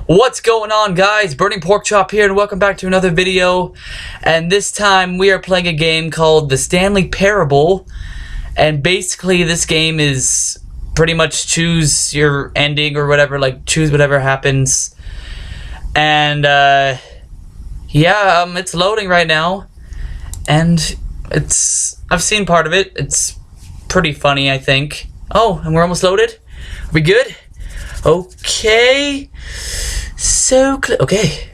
What's going on, guys? Burning Pork Chop here, and welcome back to another video. And this time we are playing a game called the Stanley Parable. And basically this game is pretty much choose your ending or whatever, like choose whatever happens. And yeah, it's loading right now. And I've seen part of it. It's pretty funny, I think. Oh, and we're almost loaded. Are we good? Okay. Okay.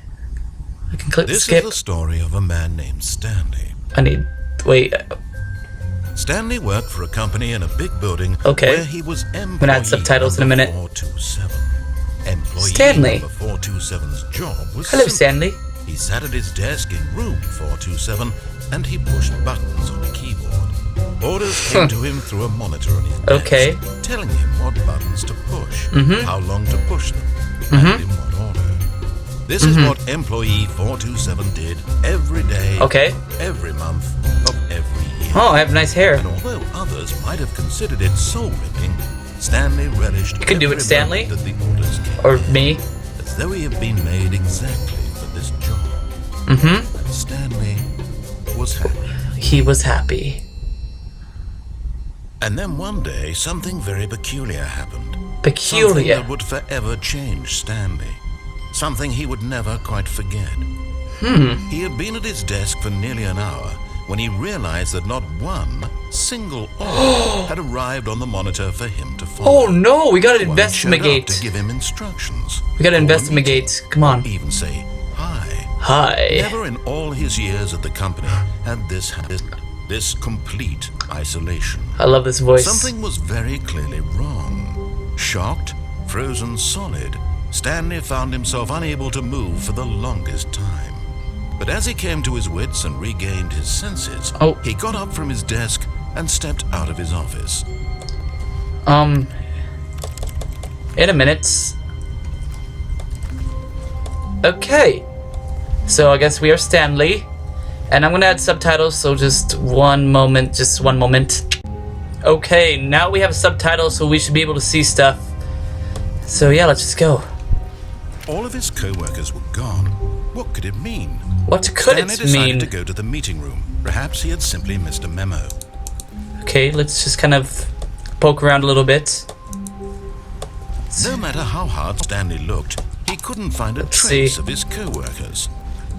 I can click this skip. This is the story of a man named Stanley. Wait. Stanley worked for a company in a big building where he was employee I'm gonna add subtitles in a minute. 427. Employee Stanley. number 427's job was Hello, simple. Stanley. He sat at his desk in room 427 and he pushed buttons on a keyboard. Orders came to him through a monitor on his desk, telling him what buttons to push, how long to push them, and in what order. This is what employee 427 did every day, every month of every year. Oh, I have nice hair. And although others might have considered it soul-ripping, Stanley relished you can do it, Stanley, that the orders came or me, as though he had been made exactly for this job. And Stanley was happy. He was happy. And then one day, something very peculiar happened. Peculiar? Something that would forever change Stanley. Something he would never quite forget. He had been at his desk for nearly an hour when he realized that not one single order had arrived on the monitor for him to follow. Oh no, we gotta No one investigate. showed up to give him instructions. We gotta investigate. Come on. Even say hi. Hi. Never in all his years at the company had this happened. This complete isolation. I love this voice. Something was very clearly wrong. Shocked, frozen solid, Stanley found himself unable to move for the longest time. But as he came to his wits and regained his senses, he got up from his desk and stepped out of his office. In a minute. Okay. So I guess we are Stanley. And I'm gonna add subtitles, so just one moment. Okay, now we have subtitles, so we should be able to see stuff. So yeah, let's just go. All of his co-workers were gone. What could it mean? What could Stanley it decided mean? to go to the meeting room. Perhaps he had simply missed a memo. Okay, let's just kind of poke around a little bit. No matter how hard Stanley looked, he couldn't find a trace of his co-workers.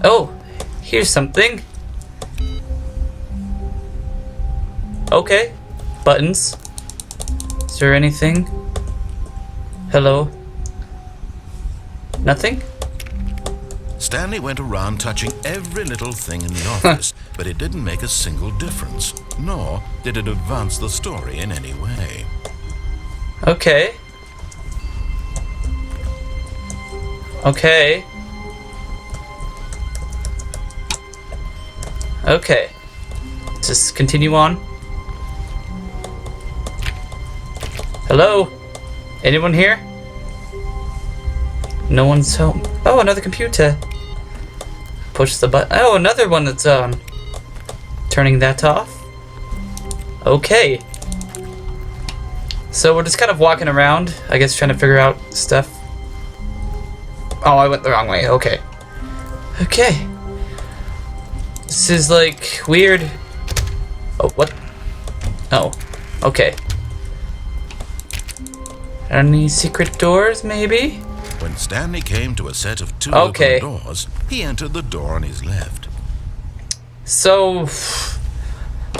Oh, here's something. Okay, buttons. Is there anything? Hello? Nothing? Stanley went around touching every little thing in the office, but it didn't make a single difference, nor did it advance the story in any way. Okay. Okay. Okay. Just continue on. Hello? Anyone here? No one's home. Oh, another computer. Push the button. Oh, another one that's on. Turning that off. Okay. So we're just kind of walking around, I guess, trying to figure out stuff. Oh, I went the wrong way. Okay. Okay. This is like weird. Oh, what? Oh, okay. Any secret doors, maybe? When Stanley came to a set of two open doors, he entered the door on his left. So,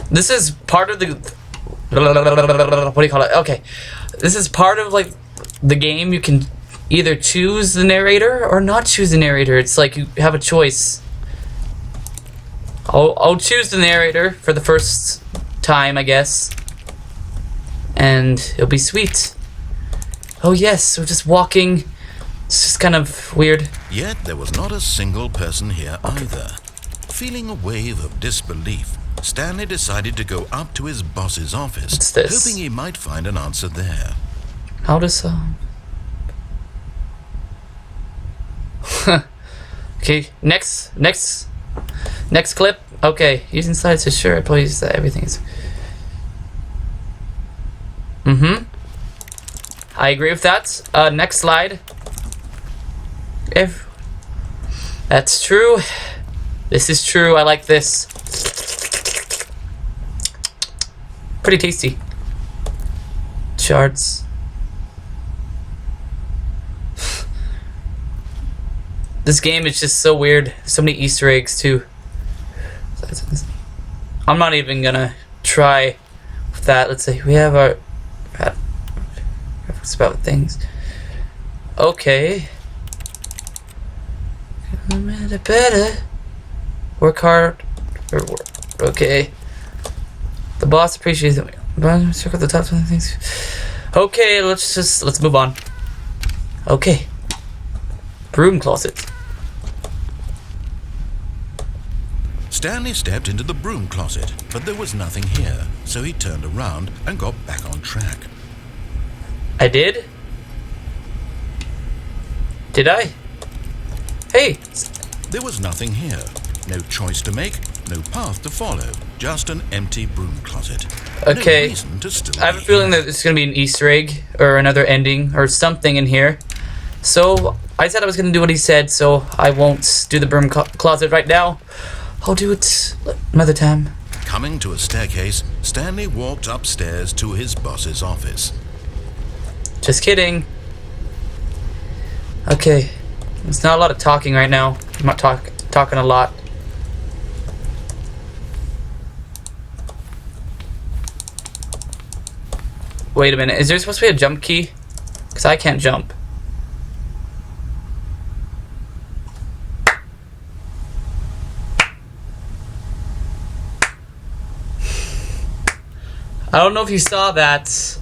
this is part of the... What do you call it? Okay. This is part of, like, the game. You can either choose the narrator or not choose the narrator. It's like you have a choice. I'll choose the narrator for the first time, I guess. And it'll be sweet. Oh yes, we're just walking. It's just kind of weird. Yet there was not a single person here either. Feeling a wave of disbelief, Stanley decided to go up to his boss's office, What's this? hoping he might find an answer there. How does Okay, next clip. Okay, using slides to ensure employees that everything's. I agree with that. Next slide. If that's true. This is true. I like this. Pretty tasty. Charts. This game is just so weird. So many Easter eggs too. I'm not even gonna try with that. Let's see. We have our graphics about things. Okay. Better. Work hard. Okay. The boss appreciates it. Check out the top 20 things. Okay, let's move on. Okay. Broom closet. Stanley stepped into the broom closet, but there was nothing here, so he turned around and got back on track. I did? Did I? Hey! There was nothing here. No choice to make, no path to follow. Just an empty broom closet. Okay. No reason to still I have a feeling that it's going to be an Easter egg, or another ending, or something in here. So, I said I was going to do what he said, so I won't do the broom closet right now. I'll do it another time. Coming to a staircase, Stanley walked upstairs to his boss's office. Just kidding. Okay. There's not a lot of talking right now. I'm not talking a lot. Wait a minute. Is there supposed to be a jump key? Because I can't jump. I don't know if you saw that.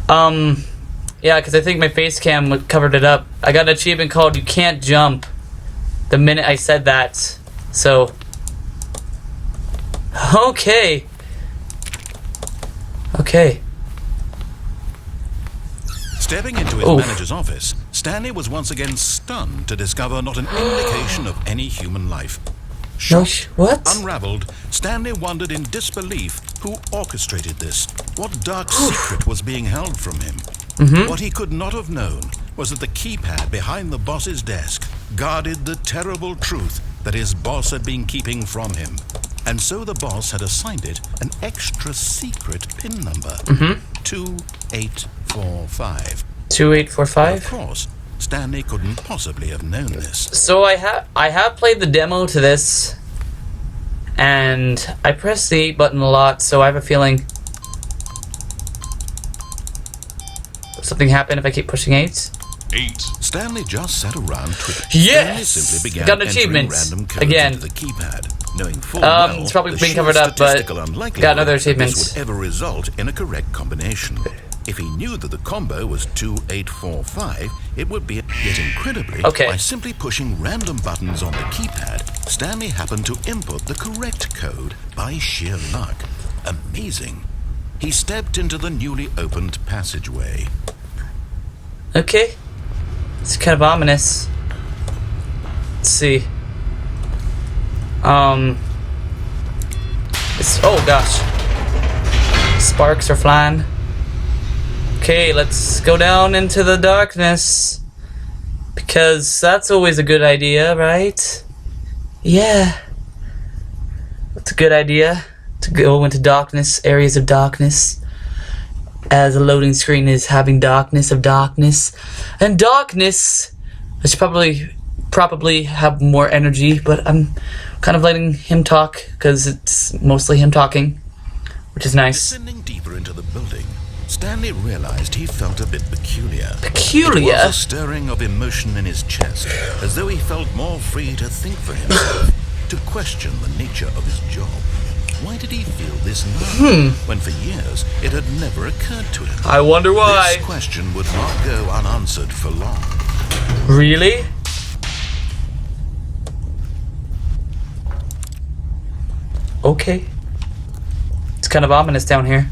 Yeah, because I think my face cam covered it up. I got an achievement called "You Can't Jump" the minute I said that. So, okay. Stepping into his manager's office, Stanley was once again stunned to discover not an indication of any human life. Shocked, unraveled, Stanley wondered in disbelief who orchestrated this. What dark secret was being held from him? What he could not have known was that the keypad behind the boss's desk guarded the terrible truth that his boss had been keeping from him. And so the boss had assigned it an extra secret PIN number. 2845. 2845? Of course, Stanley couldn't possibly have known this. So I have played the demo to this, and I pressed the 8 button a lot, so I have a feeling something happened if I keep pushing 8. 8. Stanley just sat around twiddling. Yes! Stanley simply began Got an achievement. random codes Again. into the keypad, knowing full well it's probably the being sheer covered up, but statistical unlikelihood got another that achievement. this would ever result in a correct combination. If he knew that the combo was 2845, it would be yet incredibly, by simply pushing random buttons on the keypad, Stanley happened to input the correct code by sheer luck. Amazing. He stepped into the newly opened passageway. Okay. It's kind of ominous. Let's see. Oh gosh. Sparks are flying. Okay, let's go down into the darkness. Because that's always a good idea, right? Yeah. That's a good idea. To go into darkness, areas of darkness. As a loading screen is having darkness of darkness. And darkness, I should probably have more energy, but I'm kind of letting him talk because it's mostly him talking, which is nice. Descending deeper into the building, Stanley realized he felt a bit peculiar. Peculiar? It was a stirring of emotion in his chest, as though he felt more free to think for himself, to question the nature of his job. Why did he feel this now, when for years it had never occurred to him? I wonder why. This question would not go unanswered for long. Really? Okay. It's kind of ominous down here.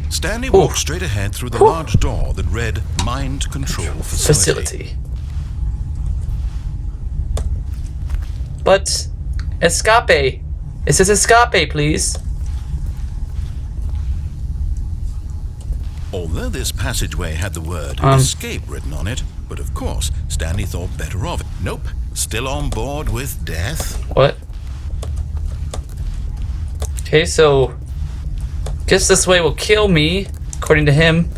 Stanley walked straight ahead through the large door that read Mind Control Facility. But escape. It says escape, please. Although this passageway had the word escape written on it, But of course, Stanley thought better of it. Nope, still on board with death. What? Okay, so guess this way will kill me, according to him.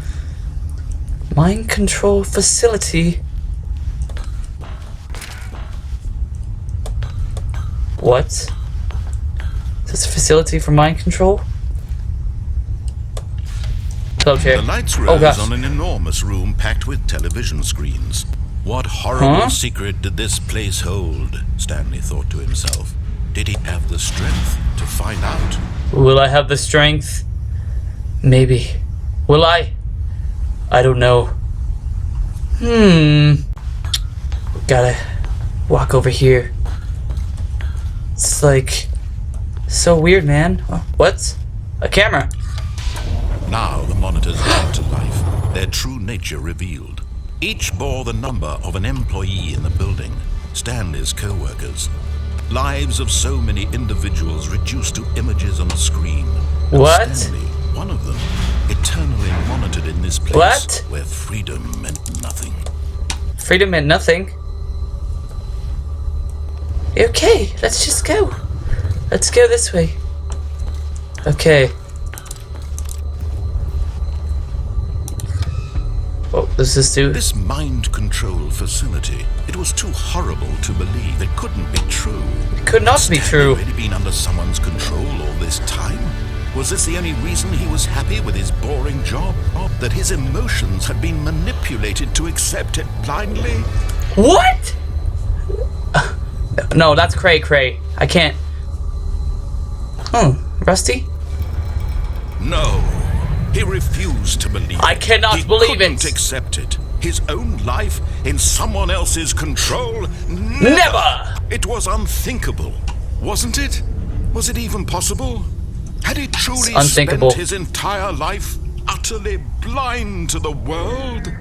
Mind control facility. What? Is this a facility for mind control? The lights rose on an enormous room packed with television screens. What horrible secret did this place hold? Stanley thought to himself. Did he have the strength to find out? Will I have the strength? Maybe. Will I? I don't know. Gotta walk over here. It's like so weird, man. What? A camera. Now the monitors came to life, their true nature revealed. Each bore the number of an employee in the building, Stanley's co-workers. Lives of so many individuals reduced to images on a screen. And what? Stanley, one of them, eternally monitored in this place where freedom meant nothing. Freedom meant nothing? Okay, let's just go. Let's go this way. Okay. What does this do? This mind control facility, it was too horrible to believe. It couldn't be true. It could not be true. Had he really been under someone's control all this time? Was this the only reason he was happy with his boring job? That his emotions had been manipulated to accept it blindly? What? No, that's cray cray. I can't. Rusty? No. He refused to believe it. I cannot believe it. He couldn't accept it. His own life in someone else's control? Never! It was unthinkable, wasn't it? Was it even possible? Had he truly spent his entire life utterly blind to the world?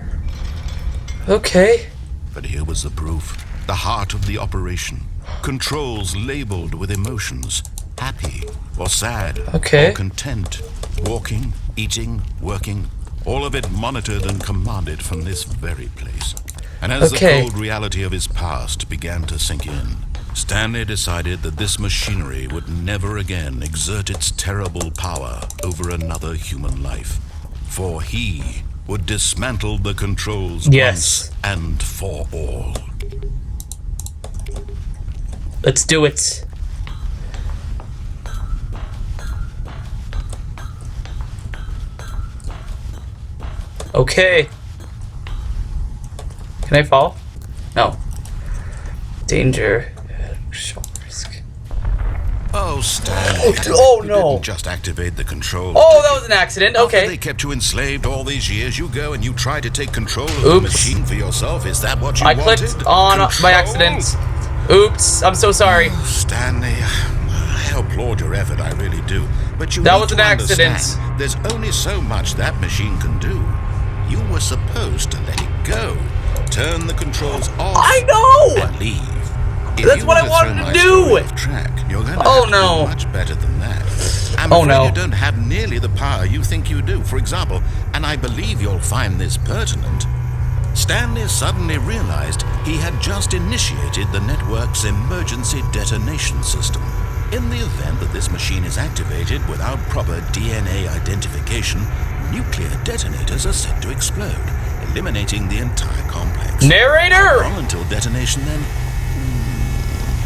Okay. But here was the proof. The heart of the operation. Controls labeled with emotions. Happy or sad or content. Walking, eating, working, all of it monitored and commanded from this very place. And as the cold reality of his past began to sink in, Stanley decided that this machinery would never again exert its terrible power over another human life. For he would dismantle the controls once and for all. Let's do it. Okay. Can I fall? No. Danger. Risk. Oh, Stanley. Oh no. You didn't just activate the control. Oh, that was an accident. Okay. After they kept you enslaved all these years, you go and you try to take control of the machine for yourself. Is that what you wanted? I clicked on by accident. Oops. I'm so sorry. Oh, Stanley. I applaud your effort, I really do. But you that was an accident. There's only so much that machine can do. You were supposed to let it go. Turn the controls off. I know! And leave. If that's what I wanted to do! Off track, you're going to have to do much better than that. I'm afraid you don't have nearly the power you think you do. For example, and I believe you'll find this pertinent, Stanley suddenly realized he had just initiated the network's emergency detonation system. In the event that this machine is activated without proper DNA identification, nuclear detonators are set to explode, eliminating the entire complex. Narrator! How long until detonation then?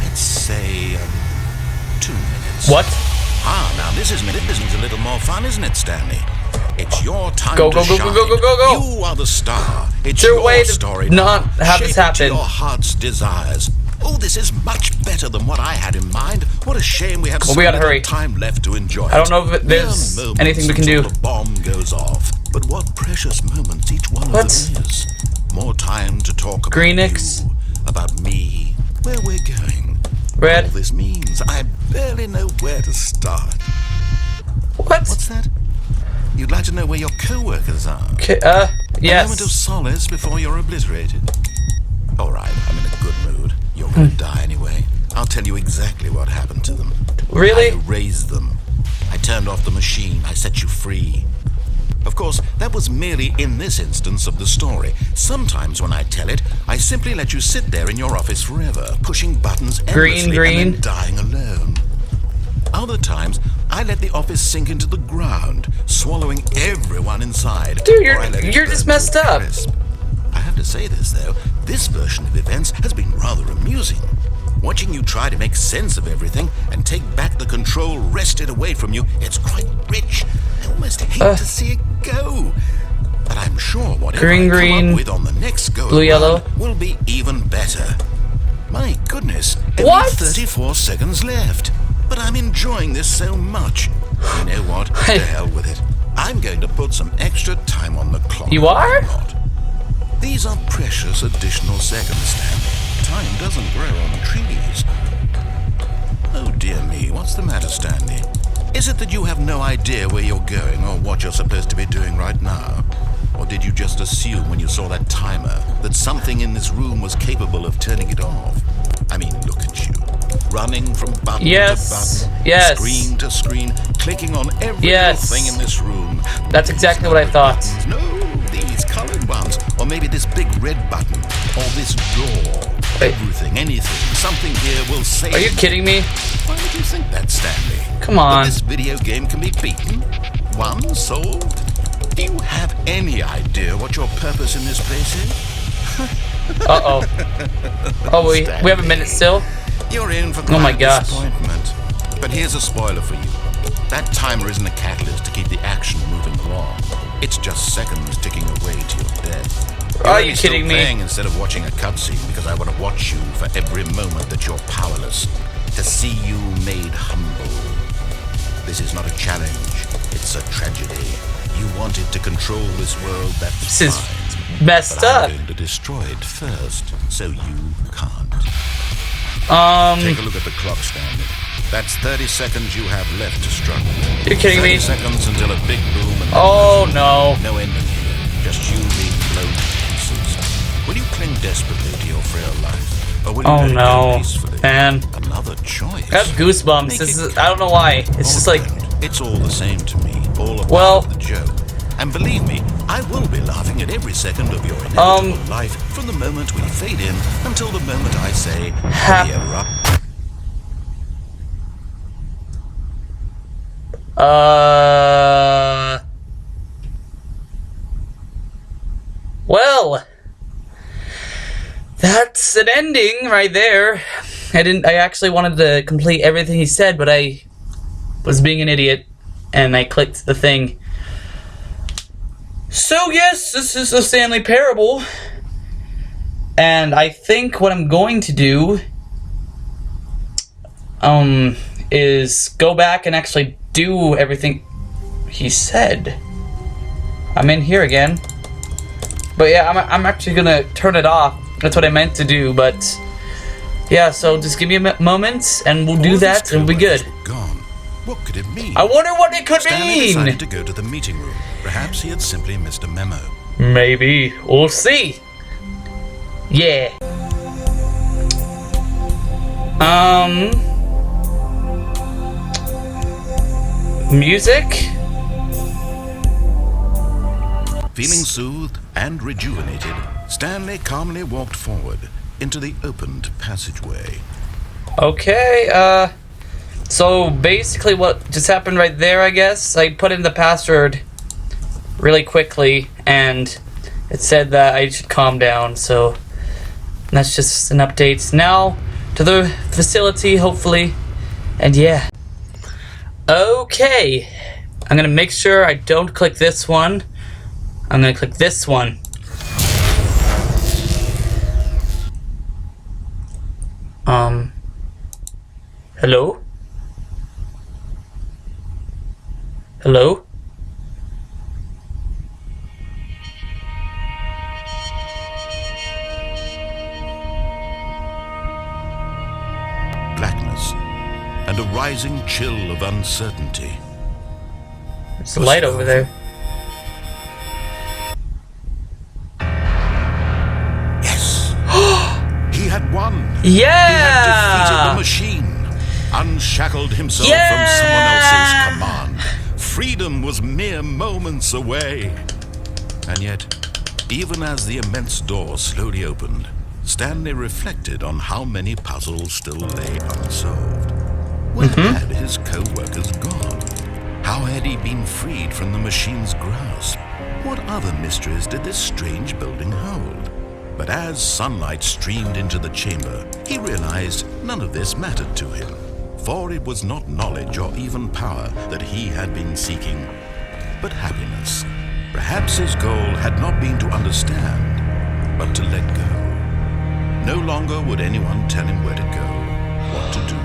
Let's say 2 minutes. What? Now this is a little more fun, isn't it, Stanley? It's your time to shine. Go. You are the star. It's your your story. Not have this happen. Your heart's desires. Oh, this is much better than what I had in mind. What a shame we have so little time left to enjoy it. I don't know if there's anything we can do. The bomb goes off. But what precious moments each one of them is. More time to talk about you, about me, where we're going. Red. All this means I barely know where to start. What? What's that? You'd like to know where your co-workers are? Yes. A moment of solace before you're obliterated. All right, I'm in a good mood. You're going to die anyway. I'll tell you exactly what happened to them. Really? I erased them. I turned off the machine. I set you free. Of course, that was merely in this instance of the story. Sometimes when I tell it, I simply let you sit there in your office forever, pushing buttons endlessly and then dying alone. Other times, I let the office sink into the ground, swallowing everyone inside. Dude, you're just messed up. I have to say this, though. This version of events has been rather amusing. Watching you try to make sense of everything and take back the control wrested away from you, it's quite rich. I almost hate to see it go. But I'm sure whatever I come up with on the next go yellow will be even better. My goodness, what? 34 seconds left. But I'm enjoying this so much. You know what? To hell with it. I'm going to put some extra time on the clock. You are? These are precious additional seconds, Stanley. Time doesn't grow on trees. Oh dear me, what's the matter, Stanley? Is it that you have no idea where you're going or what you're supposed to be doing right now? Or did you just assume when you saw that timer that something in this room was capable of turning it off? I mean, look at you. Running from button to button, screen to screen, clicking on every little thing in this room. That's exactly what I thought. No, these colored ones. Or maybe this big red button. Or this door. Everything, anything, something here will save. Are you kidding me? Why would you think that, Stanley? Come on. That this video game can be beaten? Won? Solved? Do you have any idea what your purpose in this place is? Uh-oh. Oh, we have a minute still? You're in for quite my gosh. disappointment. But here's a spoiler for you. That timer isn't a catalyst to keep the action moving along. It's just seconds ticking away to your death. Are you kidding me? Playing instead of watching a cutscene because I want to watch you for every moment that you're powerless. To see you made humble. This is not a challenge. It's a tragedy. You wanted to control this world, that's this fine. Is messed but up. I'm going to destroy it first, so you can't. Take a look at the clock, Stanley. That's 30 seconds you have left to struggle. You're kidding me? 30 seconds until a big boom and no. No ending here. Just you being blown to pieces. Will you cling desperately to your frail life? Or will you let it go peacefully? Man. Another choice. I have goosebumps. This is, I don't know why. It's just like... It's all the same to me. All a part of the joke. And believe me, I will be laughing at every second of your inevitable life from the moment we fade in until the moment I say, "Here up." Well, that's an ending right there. I actually wanted to complete everything he said, but I was being an idiot and I clicked the thing. So yes, this is a Stanley Parable, and I think what I'm going to do is go back and actually do everything he said. I'm in here again, but yeah, I'm actually gonna turn it off. That's what I meant to do, but yeah, so just give me a moment and we'll do that and we'll be good. What could it mean? I wonder what it could Stanley mean. decided to go to the meeting room. Perhaps he had simply missed a memo. Maybe. We'll see. Yeah. Music? Feeling soothed and rejuvenated, Stanley calmly walked forward into the opened passageway. Okay, so basically what just happened right there, I guess, I put in the password really quickly and it said that I should calm down, so that's just an update. Now to the facility, hopefully, and yeah. Okay, I'm gonna make sure I don't click this one. I'm gonna click this one. Hello? Hello? Blackness and a rising chill of uncertainty. There's a light over there. Yes! He had won! Yeah! He had defeated the machine, unshackled himself from someone else's command, freedom was mere moments away. And yet, even as the immense door slowly opened, Stanley reflected on how many puzzles still lay unsolved. Where had his co-workers gone? How had he been freed from the machine's grasp? What other mysteries did this strange building hold? But as sunlight streamed into the chamber, he realized none of this mattered to him, for it was not knowledge or even power that he had been seeking, but happiness. Perhaps his goal had not been to understand, but to let go. No longer would anyone tell him where to go, what to do,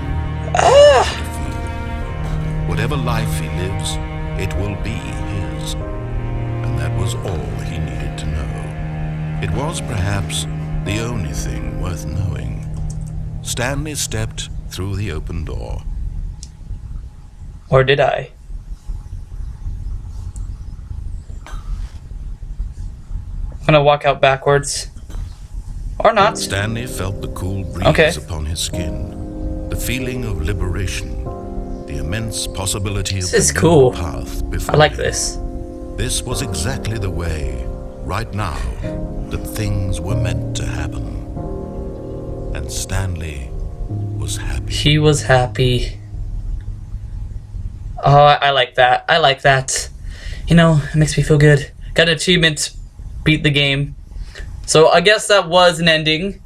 how to feel. Whatever life he lives, it will be his. And that was all he needed to know. It was perhaps the only thing worth knowing. Stanley stepped through the open door. Or did I? I'm gonna walk out backwards. Or not. Stanley felt the cool breeze upon his skin, the feeling of liberation, the immense possibility of this is the cool. Path before I like him. this. This was exactly the way, right now, that things were meant to happen. And Stanley was happy. He was happy. Oh, I like that. I like that. You know, it makes me feel good. Got an achievement. Beat the game. So I guess that was an ending.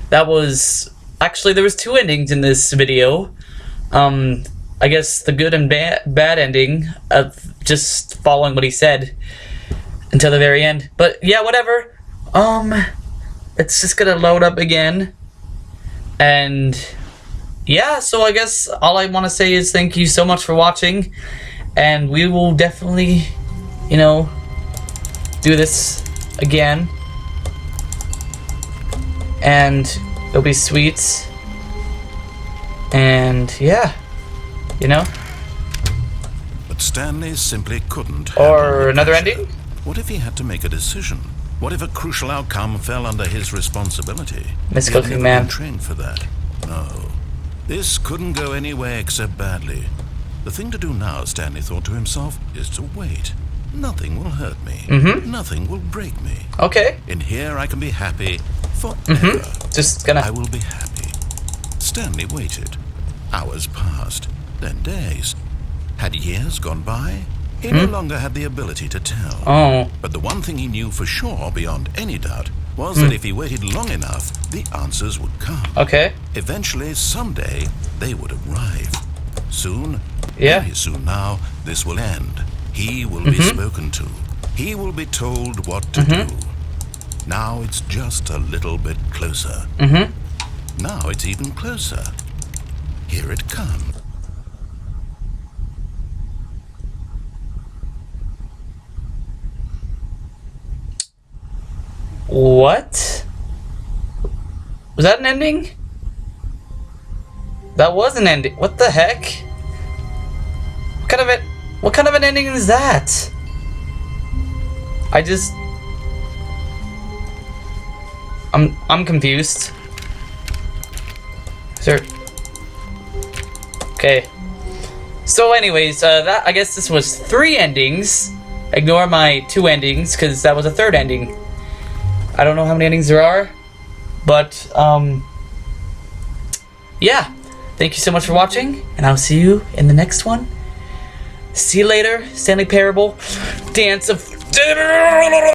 That was... Actually, there was 2 endings in this video. I guess the good and bad ending of just following what he said until the very end. But yeah, whatever. It's just gonna load up again. And yeah, so I guess all I want to say is thank you so much for watching. And we will definitely, you know, do this again. And it'll be sweet. And yeah, you know. But Stanley simply couldn't. Or another ending? What if he had to make a decision? What if a crucial outcome fell under his responsibility? Misclicking man. Trained for that. No. This couldn't go anywhere except badly. The thing to do now, Stanley thought to himself, is to wait. Nothing will hurt me. Nothing will break me. Okay. In here I can be happy forever. Just gonna... I will be happy. Stanley waited. Hours passed, then days. Had years gone by? He no longer had the ability to tell. Oh. But the one thing he knew for sure, beyond any doubt, was that if he waited long enough, the answers would come. Okay. Eventually, someday, they would arrive. Soon, Yeah. very soon now, this will end. He will be spoken to. He will be told what to do. Now it's just a little bit closer. Now it's even closer. Here it comes. What? Was that an ending? That was an ending. What the heck? What kind of an ending is that? I'm confused. Sir. Okay. So anyways, I guess this was 3 endings. Ignore my 2 endings, because that was a 3rd ending. I don't know how many endings there are, but, yeah. Thank you so much for watching, and I'll see you in the next one. See you later, Stanley Parable. Dance of...